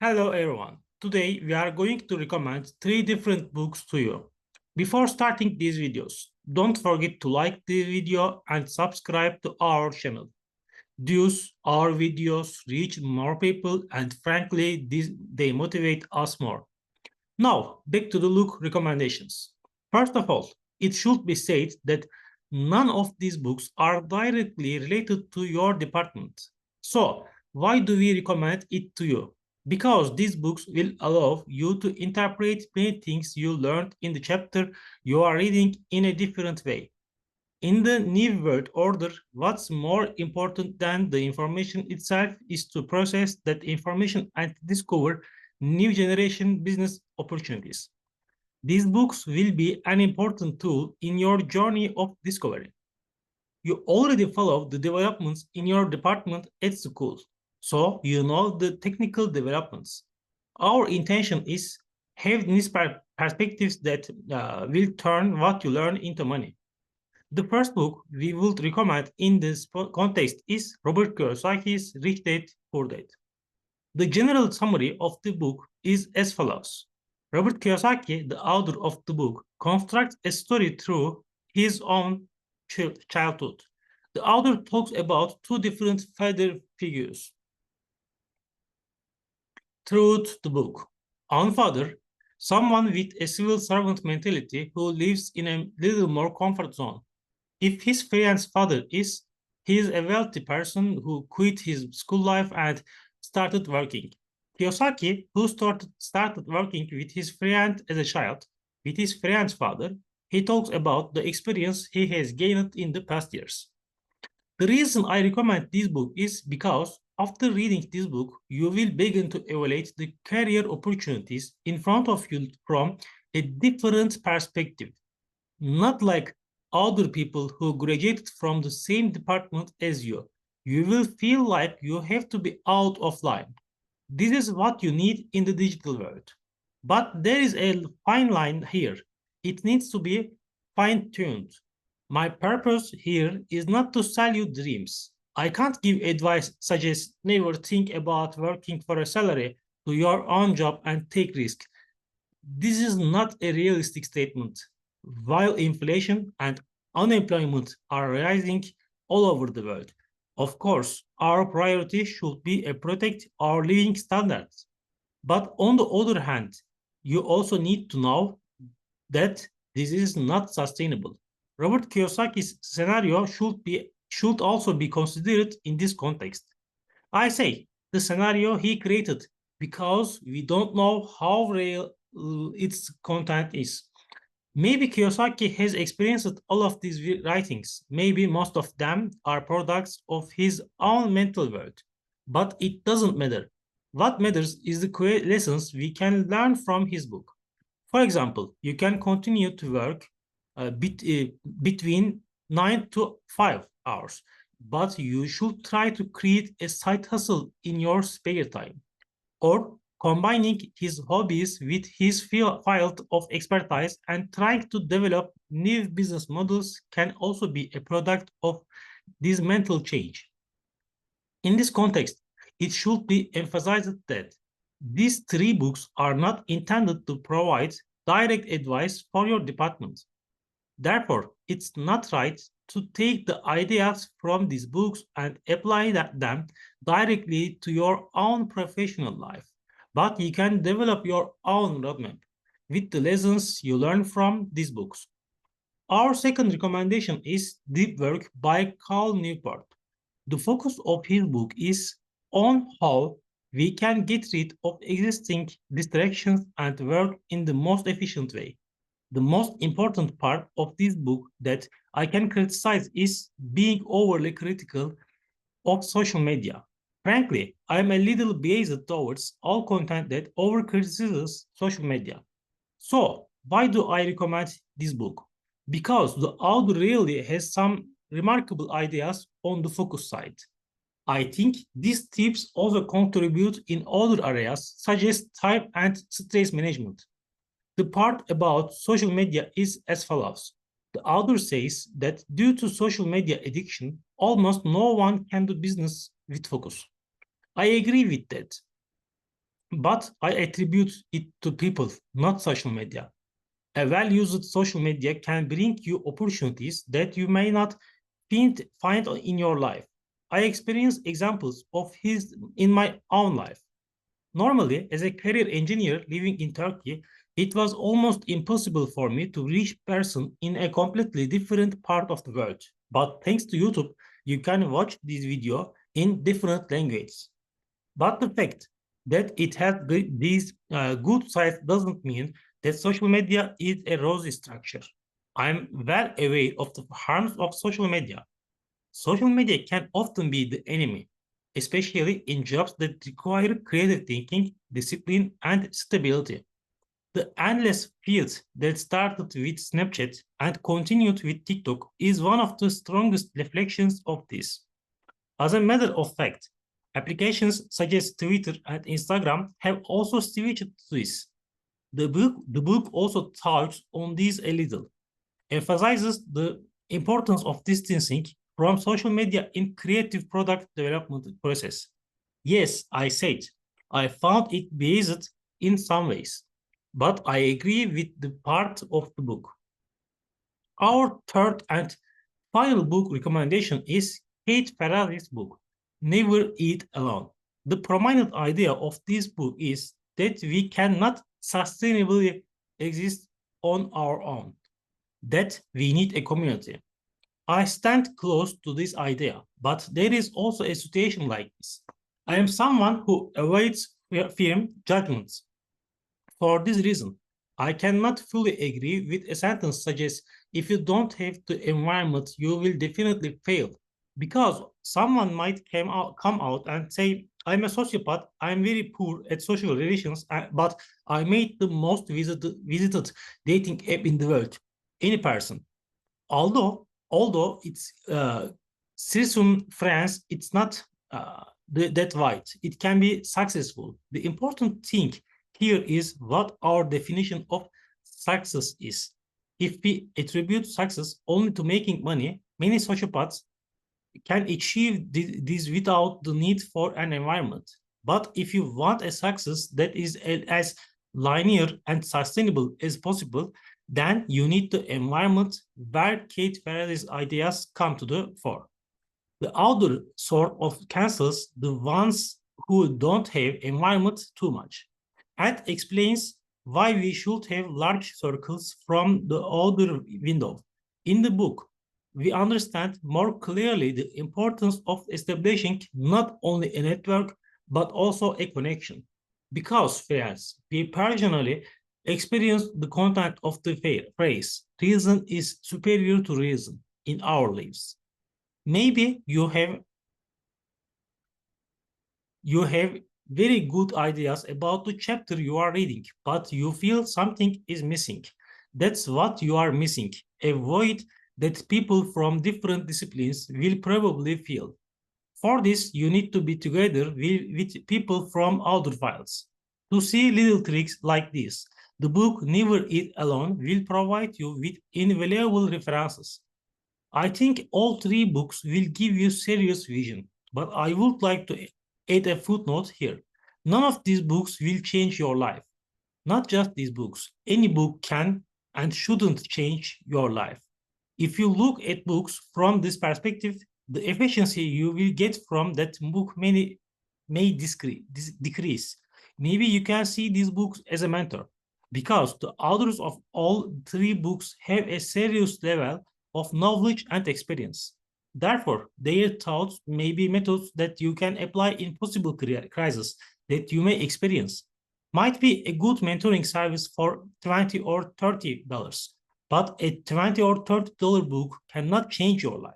Hello everyone. Today we are going to recommend three different books to you. Before starting these videos, don't forget to like the video and subscribe to our channel. Thus, our videos reach more people and frankly, they motivate us more. Now, back to the book recommendations. First of all, it should be said that none of these books are directly related to your department. So, why do we recommend it to you? Because these books will allow you to interpret many things you learned in the chapter you are reading in a different way. In the New World Order, what's more important than the information itself is to process that information and discover new generation business opportunities. These books will be an important tool in your journey of discovery. You already follow the developments in your department at school, so you know the technical developments. Our intention is have these perspectives that will turn what you learn into money. The first book we would recommend in this context is Robert Kiyosaki's Rich Dad Poor Dad. The general summary of the book is as follows. Robert Kiyosaki, the author of the book, constructs a story through his own childhood. The author talks about two different father figures throughout the book. One father, someone with a civil servant mentality who lives in a little more comfort zone. If his friend's father is, he is a wealthy person who quit his school life and started working. Kiyosaki, who started working with his friend as a child, with his friend's father, he talks about the experience he has gained in the past years. The reason I recommend this book is because after reading this book, you will begin to evaluate the career opportunities in front of you from a different perspective. Not like other people who graduated from the same department as you. You will feel like you have to be out of line. This is what you need in the digital world. But there is a fine line here. It needs to be fine tuned. My purpose here is not to sell you dreams. I can't give advice such as never think about working for a salary, do your own job and take risk. This is not a realistic statement. While inflation and unemployment are rising all over the world, of course, our priority should be to protect our living standards. But on the other hand, you also need to know that this is not sustainable. Robert Kiyosaki's scenario should also be considered in this context. I say the scenario he created because we don't know how real its content is. Maybe Kiyosaki has experienced all of these writings. Maybe most of them are products of his own mental world. But it doesn't matter. What matters is the lessons we can learn from his book. For example, you can continue to work between 9 to 5 hours, but you should try to create a side hustle in your spare time. Or combining his hobbies with his field of expertise and trying to develop new business models can also be a product of this mental change. In this context, it should be emphasized that these three books are not intended to provide direct advice for your department. Therefore, it's not right to take the ideas from these books and apply them directly to your own professional life. But you can develop your own roadmap with the lessons you learn from these books. Our second recommendation is Deep Work by Cal Newport. The focus of his book is on how we can get rid of existing distractions and work in the most efficient way. The most important part of this book that I can criticize is being overly critical of social media. Frankly, I'm a little biased towards all content that over criticizes social media. So, why do I recommend this book? Because the author really has some remarkable ideas on the focus side. I think these tips also contribute in other areas such as time and stress management. The part about social media is as follows. The author says that due to social media addiction, almost no one can do business with focus. I agree with that. but I attribute it to people, not social media. A well-used social media can bring you opportunities that you may not find in your life. I experienced examples of his in my own life. Normally, as a career engineer living in Turkey, it was almost impossible for me to reach person in a completely different part of the world. But thanks to YouTube, you can watch this video in different languages. But the fact that it has these good sides doesn't mean that social media is a rosy structure. I'm well aware of the harms of social media. Social media can often be the enemy, especially in jobs that require creative thinking, discipline, and stability. The endless feed that started with Snapchat and continued with TikTok is one of the strongest reflections of this. As a matter of fact, applications such as Twitter and Instagram have also switched to this. The book also touches on this a little, emphasizes the importance of distancing from social media in creative product development process. Yes, I said, I found it biased in some ways, but I agree with the part of the book. Our third and final book recommendation is Kate Ferrari's book, Never Eat Alone. The prominent idea of this book is that we cannot sustainably exist on our own, that we need a community. I stand close to this idea, but there is also a situation like this. I am someone who avoids firm judgments. For this reason, I cannot fully agree with a sentence such as, if you don't have the environment, you will definitely fail. Because someone might come out and say, I'm a sociopath, I'm very poor at social relations, but I made the most visited dating app in the world. Any person. Although it's France, it's not that wide. It can be successful. The important thing here is what our definition of success is. If we attribute success only to making money, many sociopaths can achieve this without the need for an environment. But if you want a success that is as linear and sustainable as possible, then you need the environment where Kate Ferrari's ideas come to the fore. The other sort of cancels the ones who don't have environment too much and explains why we should have large circles from the other window. In the book, we understand more clearly the importance of establishing not only a network but also a connection. Because, friends, we personally experience the content of the phrase, reason is superior to reason in our lives. Maybe you have very good ideas about the chapter you are reading, but you feel something is missing. That's what you are missing, a void that people from different disciplines will probably feel. For this, you need to be together with people from other files. To see little tricks like this, the book Never Eat Alone will provide you with invaluable references. I think all three books will give you serious vision, but I would like to add a footnote here. None of these books will change your life. Not just these books. Any book can and shouldn't change your life. If you look at books from this perspective, the efficiency you will get from that book may decrease. Maybe you can see these books as a mentor because the authors of all three books have a serious level of knowledge and experience. Therefore, their thoughts may be methods that you can apply in possible crises that you may experience. Might be a good mentoring service for $20 or $30, but a $20 or $30 book cannot change your life.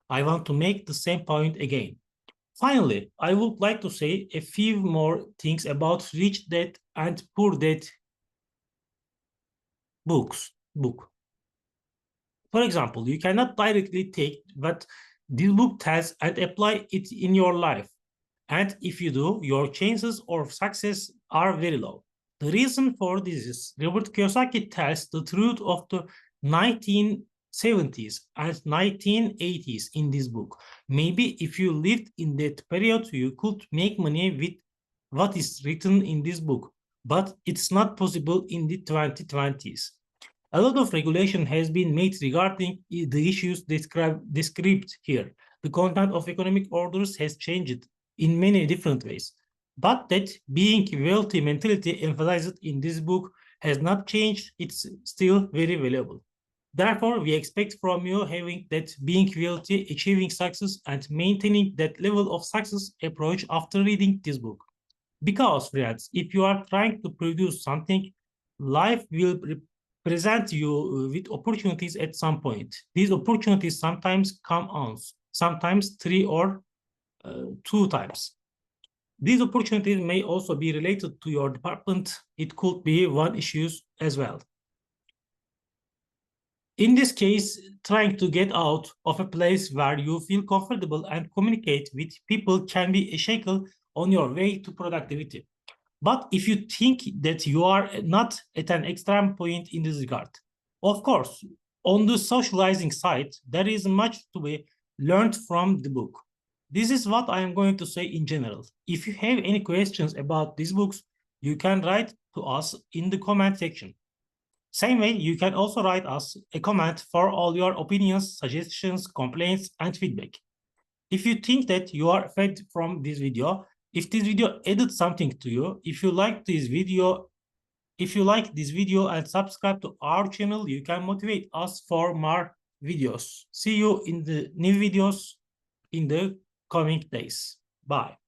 I want to make the same point again. Finally, I would like to say a few more things about Rich Dad and Poor Dad book. For example, you cannot directly take what this book tells and apply it in your life. And if you do, your chances of success are very low. The reason for this is Robert Kiyosaki tells the truth of the 1970s and 1980s in this book. Maybe if you lived in that period, you could make money with what is written in this book, but it's not possible in the 2020s. A lot of regulation has been made regarding the issues described here. The content of economic orders has changed in many different ways, but that being wealthy mentality emphasized in this book has not changed. It's still very valuable. Therefore, we expect from you having that being wealthy, achieving success, and maintaining that level of success approach after reading this book. Because, friends, if you are trying to produce something, life will present you with opportunities at some point. These opportunities sometimes come once, sometimes three or two times. These opportunities may also be related to your department. It could be one issue as well. In this case, trying to get out of a place where you feel comfortable and communicate with people can be a shackle on your way to productivity. But if you think that you are not at an extreme point in this regard, of course, on the socializing side, there is much to be learned from the book. This is what I am going to say in general. If you have any questions about these books, you can write to us in the comment section. Same way, you can also write us a comment for all your opinions, suggestions, complaints, and feedback. If you think that you are fed from this video, if this video added something to you, if you like this video and subscribe to our channel, you can motivate us for more videos. See you in the new videos in the coming days. Bye.